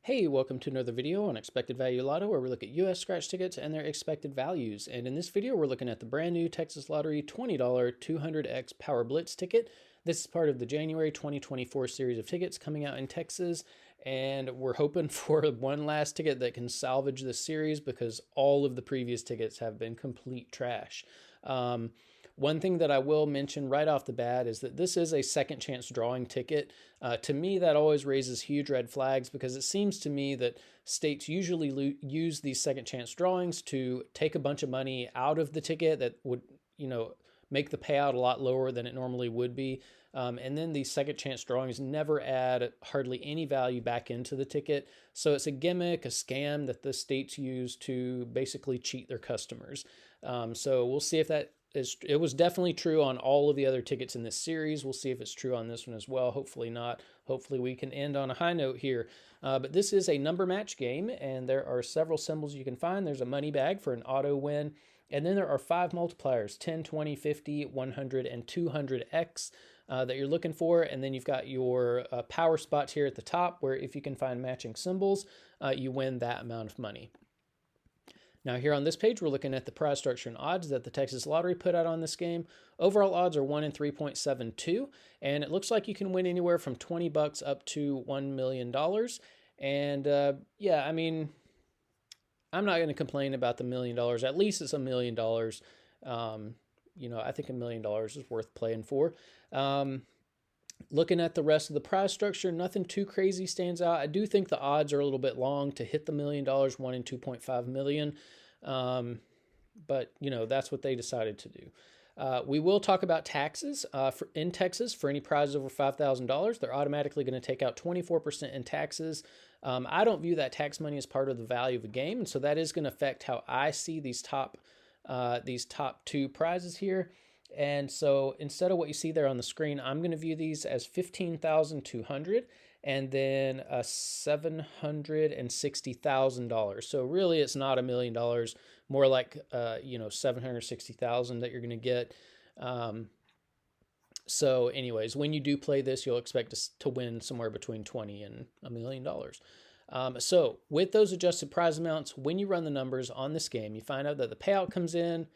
Hey, welcome to another video on Expected Value Lotto, where we look at US scratch tickets and their expected values. And in this video, we're looking at the brand new Texas Lottery $20 200X Power Blitz ticket. This is part of the January 2024 series of tickets coming out in Texas. And we're hoping for one last ticket that can salvage this series because all of the previous tickets have been complete trash. One thing that I will mention right off the bat is that this is a second chance drawing ticket. To me, that always raises huge red flags because it seems to me that states usually use these second chance drawings to take a bunch of money out of the ticket that would, make the payout a lot lower than it normally would be. And then these second chance drawings never add hardly any value back into the ticket. So it's a gimmick, a scam that the states use to basically cheat their customers. So we'll see if that it was definitely true on all of the other tickets in this series. We'll see if it's true on this one as well. Hopefully not. Hopefully we can end on a high note here. But this is a number match game, and there are several symbols you can find. There's a money bag for an auto win, and then there are 5 multipliers, 10, 20, 50, 100, and 200x that you're looking for. And then you've got your power spots here at the top, where if you can find matching symbols, you win that amount of money. Now here on this page, we're looking at the prize structure and odds that the Texas Lottery put out on this game. Overall odds are 1 in 3.72, and it looks like you can win anywhere from $20 up to $1 million. And yeah, I mean, I'm not going to complain about the $1 million. At least it's $1 million. I think $1 million is worth playing for. Looking at the rest of the prize structure, nothing too crazy stands out. I do think the odds are a little bit long to hit the $1 million, 1 in 2.5 million. But, that's what they decided to do. We will talk about taxes. In Texas, for any prizes over $5,000, they're automatically going to take out 24% in taxes. I don't view that tax money as part of the value of the game, and so that is going to affect how I see these top 2 prizes here. And so instead of what you see there on the screen, I'm going to view these as $15,200 and then $760,000. So really it's not $1 million, more like, $760,000 that you're going to get. So anyways, when you do play this, you'll expect to win somewhere between 20 and $1 million. So with those adjusted prize amounts, when you run the numbers on this game, you find out that the payout comes in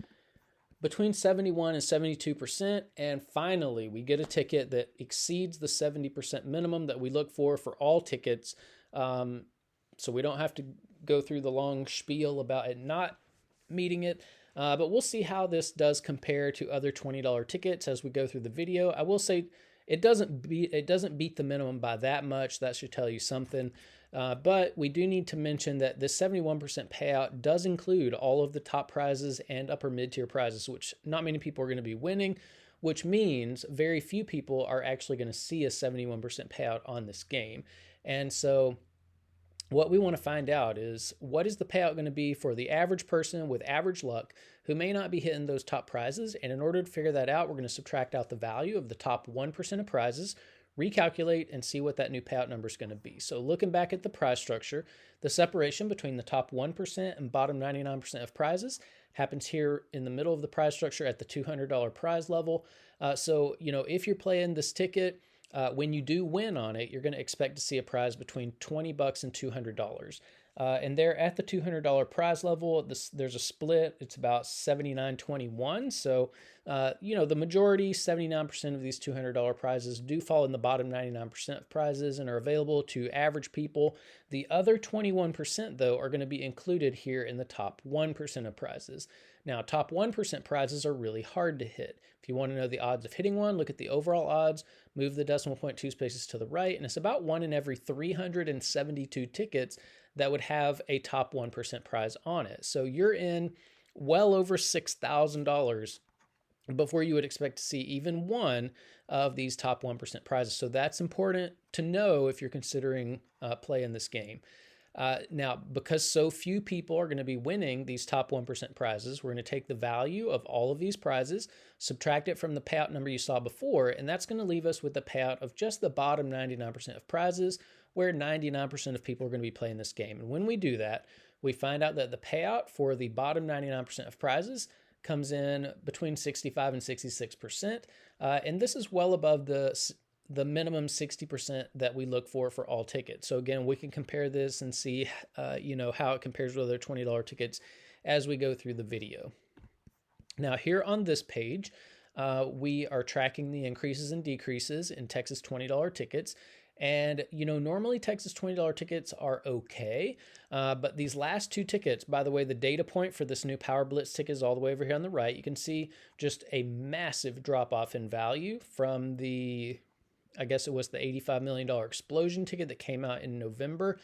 between 71 and 72%. And finally, we get a ticket that exceeds the 70% minimum that we look for all tickets. So we don't have to go through the long spiel about it not meeting it. But we'll see how this does compare to other $20 tickets as we go through the video. I will say it doesn't beat the minimum by that much. That should tell you something. But we do need to mention that this 71% payout does include all of the top prizes and upper mid-tier prizes, which not many people are going to be winning, which means very few people are actually going to see a 71% payout on this game. And so what we want to find out is, what is the payout going to be for the average person with average luck who may not be hitting those top prizes? And in order to figure that out, we're going to subtract out the value of the top 1% of prizes, recalculate, and see what that new payout number is going to be. So looking back at the prize structure, the separation between the top 1% and bottom 99% of prizes happens here in the middle of the prize structure at the $200 prize level. So if you're playing this ticket, when you do win on it, you're going to expect to see a prize between $20 and $200. And there at the $200 prize level, there's a split. It's about 79-21. So, the majority, 79% of these $200 prizes do fall in the bottom 99% of prizes and are available to average people. The other 21%, though, are going to be included here in the top 1% of prizes. Now, top 1% prizes are really hard to hit. If you want to know the odds of hitting one, look at the overall odds, move the decimal point 2 spaces to the right, and it's about 1 in every 372 tickets that would have a top 1% prize on it. So you're in well over $6,000 before you would expect to see even one of these top 1% prizes. So that's important to know if you're considering playing this game. Now, because so few people are going to be winning these top 1% prizes, we're going to take the value of all of these prizes, subtract it from the payout number you saw before, and that's going to leave us with the payout of just the bottom 99% of prizes, where 99% of people are going to be playing this game. And when we do that, we find out that the payout for the bottom 99% of prizes comes in between 65 and 66%. And this is well above the the minimum 60% that we look for all tickets. So again, we can compare this and see, how it compares with other $20 tickets as we go through the video. Now here on this page, we are tracking the increases and decreases in Texas $20 tickets. And, normally Texas $20 tickets are okay. But these last two tickets, by the way, the data point for this new Power Blitz ticket is all the way over here on the right. You can see just a massive drop off in value from I guess it was the $85 million explosion ticket that came out in November.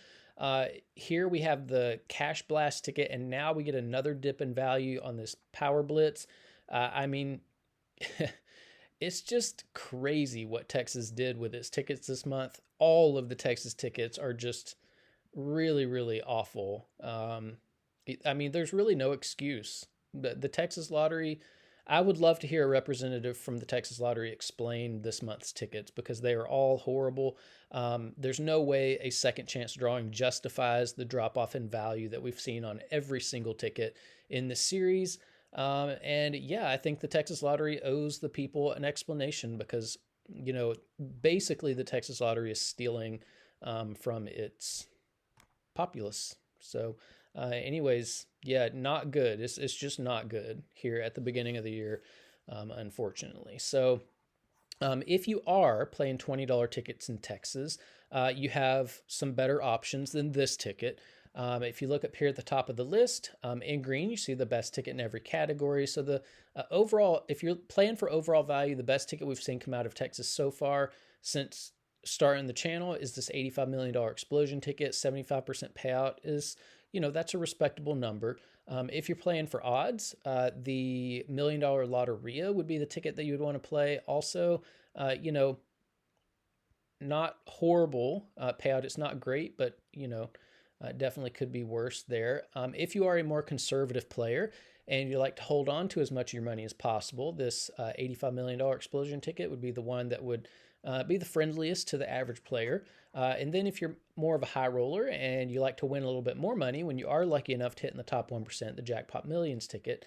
Here we have the Cash Blast ticket, and now we get another dip in value on this Power Blitz. It's just crazy what Texas did with its tickets this month. All of the Texas tickets are just really, really awful. There's really no excuse. The Texas Lottery, I would love to hear a representative from the Texas Lottery explain this month's tickets because they are all horrible. There's no way a second chance drawing justifies the drop off in value that we've seen on every single ticket in the series. I think the Texas Lottery owes the people an explanation because, basically the Texas Lottery is stealing from its populace. So not good. It's just not good here at the beginning of the year, unfortunately. So if you are playing $20 tickets in Texas, you have some better options than this ticket. If you look up here at the top of the list, in green, you see the best ticket in every category. So the overall, if you're playing for overall value, the best ticket we've seen come out of Texas so far since starting the channel is this $85 million explosion ticket. 75% payout is, that's a respectable number. If you're playing for odds, the $1 million Lotteria would be the ticket that you would want to play. Also, not horrible payout. It's not great, but, definitely could be worse there. If you are a more conservative player and you like to hold on to as much of your money as possible, this $85 million explosion ticket would be the one that would be the friendliest to the average player. And then if you're more of a high roller and you like to win a little bit more money, when you are lucky enough to hit in the top 1%, the Jackpot Millions ticket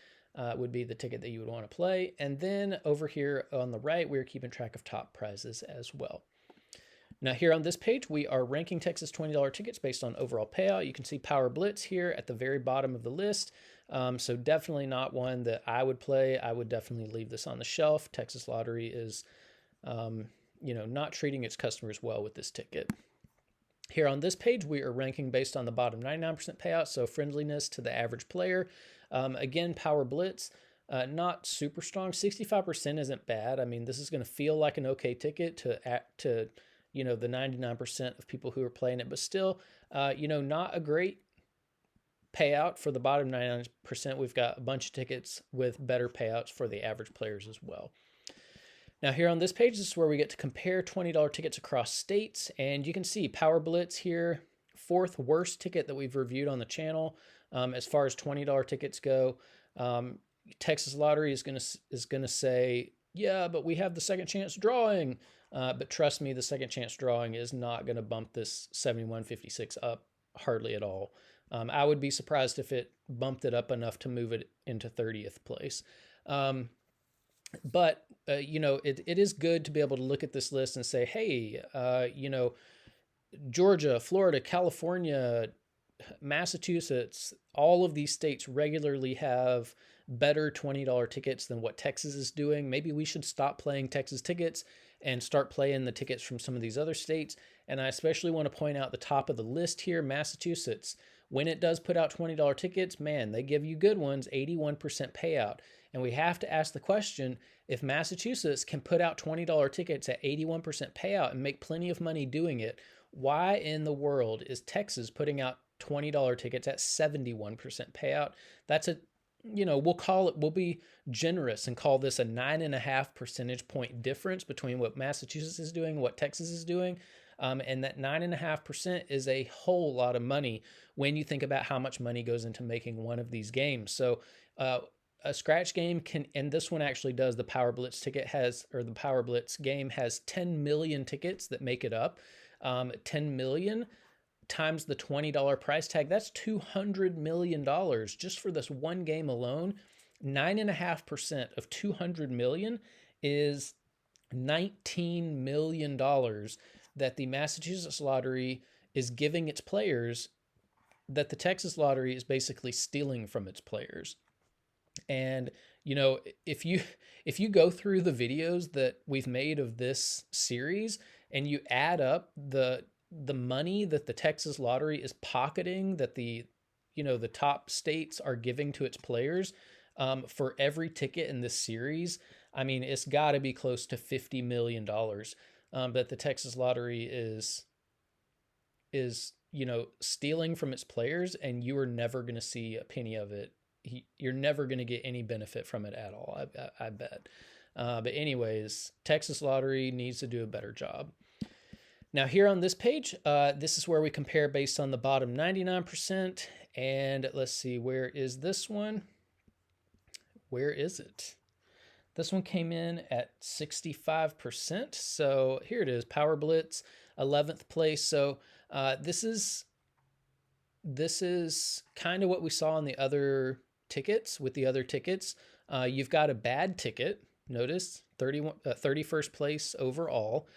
would be the ticket that you would want to play. And then over here on the right, we're keeping track of top prizes as well. Now here on this page, we are ranking Texas $20 tickets based on overall payout. You can see Power Blitz here at the very bottom of the list. So definitely not one that I would play. I would definitely leave this on the shelf. Texas Lottery is, not treating its customers well with this ticket. Here on this page, we are ranking based on the bottom 99% payout, so friendliness to the average player. Again, Power Blitz, not super strong. 65% isn't bad. This is going to feel like an okay ticket to the 99% of people who are playing it, but still, not a great payout for the bottom 99%. We've got a bunch of tickets with better payouts for the average players as well. Now here on this page, this is where we get to compare $20 tickets across states, and you can see Power Blitz here, fourth worst ticket that we've reviewed on the channel as far as $20 tickets go. Texas Lottery is gonna say, yeah, but we have the second chance drawing. But trust me, the second chance drawing is not going to bump this 7156 up hardly at all. I would be surprised if it bumped it up enough to move it into 30th place. But it is good to be able to look at this list and say, hey, Georgia, Florida, California, Massachusetts, all of these states regularly have better $20 tickets than what Texas is doing. Maybe we should stop playing Texas tickets and start playing the tickets from some of these other states. And I especially want to point out the top of the list here, Massachusetts. When it does put out $20 tickets, man, they give you good ones, 81% payout. And we have to ask the question, if Massachusetts can put out $20 tickets at 81% payout and make plenty of money doing it, why in the world is Texas putting out $20 tickets at 71% payout? That's we'll be generous and call this a 9.5 percentage point difference between what Massachusetts is doing and what Texas is doing. And that 9.5% is a whole lot of money when you think about how much money goes into making one of these games. So a scratch game can, and this one actually does, the Power Blitz ticket has, or the Power Blitz game has 10 million tickets that make it up. 10 million times the $20 price tag, that's $200 million just for this one game alone. 9.5% of 200 million is $19 million that the Massachusetts lottery is giving its players that the Texas lottery is basically stealing from its players. And you know, if you go through the videos that we've made of this series and you add up the money that the Texas lottery is pocketing, that the top states are giving to its players, for every ticket in this series, I mean, it's got to be close to $50 million, that the Texas lottery is stealing from its players, and you are never going to see a penny of it. You're never going to get any benefit from it at all, I bet. But anyways, Texas lottery needs to do a better job. Now here on this page, this is where we compare based on the bottom 99%. And let's see, where is this one? Where is it? This one came in at 65%. So here it is, Power Blitz, 11th place. So this is kind of what we saw in the other tickets. With the other tickets, you've got a bad ticket. Notice 31st place overall.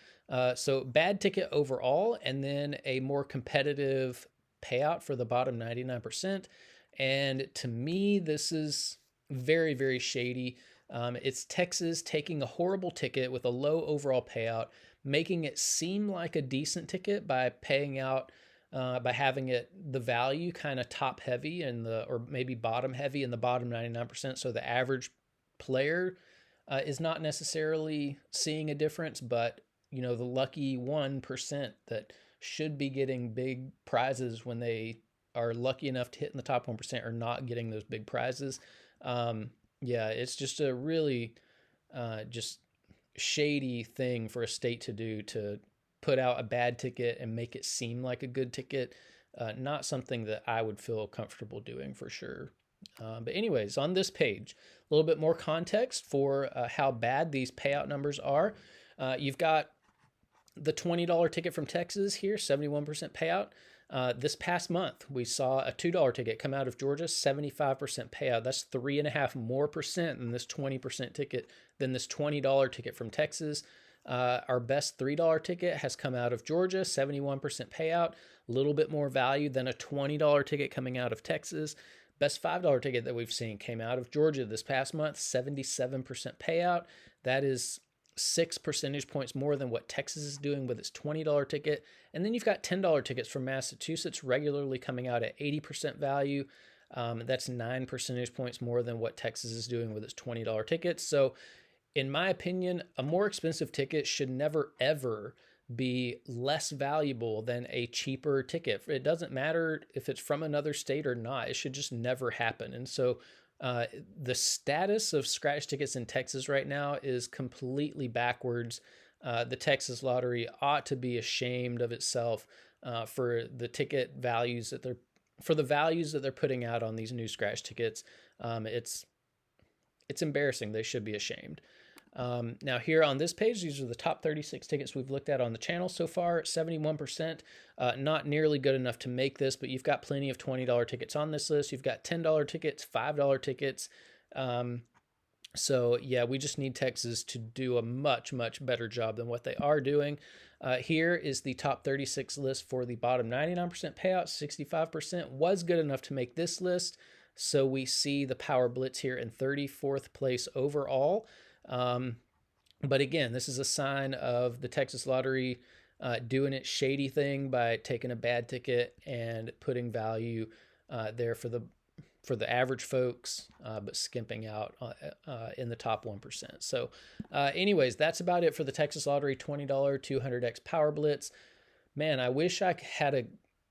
So bad ticket overall, and then a more competitive payout for the bottom 99%. And to me, this is very, very shady. It's Texas taking a horrible ticket with a low overall payout, making it seem like a decent ticket by paying out, by having it the value kind of top heavy or maybe bottom heavy in the bottom 99%. So the average player is not necessarily seeing a difference, but the lucky 1% that should be getting big prizes when they are lucky enough to hit in the top 1% are not getting those big prizes. Yeah, it's just a really just shady thing for a state to do, to put out a bad ticket and make it seem like a good ticket. Not something that I would feel comfortable doing for sure. But anyways, on this page, a little bit more context for how bad these payout numbers are. You've got the $20 ticket from Texas here, 71% payout. This past month, we saw a $2 ticket come out of Georgia, 75% payout. That's 3.5% more than this 20% ticket, than this $20 ticket from Texas. Our best $3 ticket has come out of Georgia, 71% payout, a little bit more value than a $20 ticket coming out of Texas. Best $5 ticket that we've seen came out of Georgia this past month, 77% payout. That is 6 percentage points more than what Texas is doing with its $20 ticket. And then you've got $10 tickets from Massachusetts regularly coming out at 80% value. That's 9 percentage points more than what Texas is doing with its $20 tickets. So in my opinion, a more expensive ticket should never, ever be less valuable than a cheaper ticket. It doesn't matter if it's from another state or not. It should just never happen. And so the status of scratch tickets in Texas right now is completely backwards. The Texas lottery ought to be ashamed of itself for the ticket values that they're putting out on these new scratch tickets. It's embarrassing. They should be ashamed. Now here on this page, these are the top 36 tickets we've looked at on the channel so far, 71%, not nearly good enough to make this, but you've got plenty of $20 tickets on this list. You've got $10 tickets, $5 tickets. So yeah, we just need Texas to do a much, much better job than what they are doing. Here is the top 36 list for the bottom 99% payout, 65% was good enough to make this list. So we see the Power Blitz here in 34th place overall. But again, this is a sign of the Texas lottery doing its shady thing by taking a bad ticket and putting value there for the average folks, but skimping out in the top 1%. So anyways, that's about it for the Texas lottery $20 200x Power Blitz. Man, I wish I had a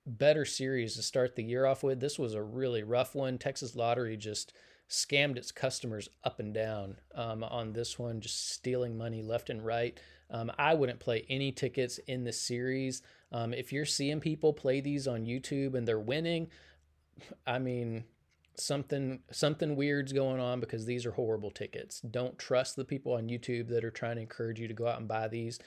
better series to start the year off with. This was a really rough one. Texas lottery just scammed its customers up and down on this one, just stealing money left and right. I wouldn't play any tickets in this series. If you're seeing people play these on YouTube and they're winning, I mean, something weird's going on, because these are horrible tickets. Don't trust the people on YouTube that are trying to encourage you to go out and buy these,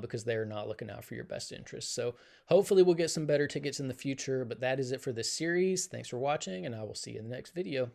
because they're not looking out for your best interests. So hopefully we'll get some better tickets in the future, but that is it for this series. Thanks for watching, and I will see you in the next video.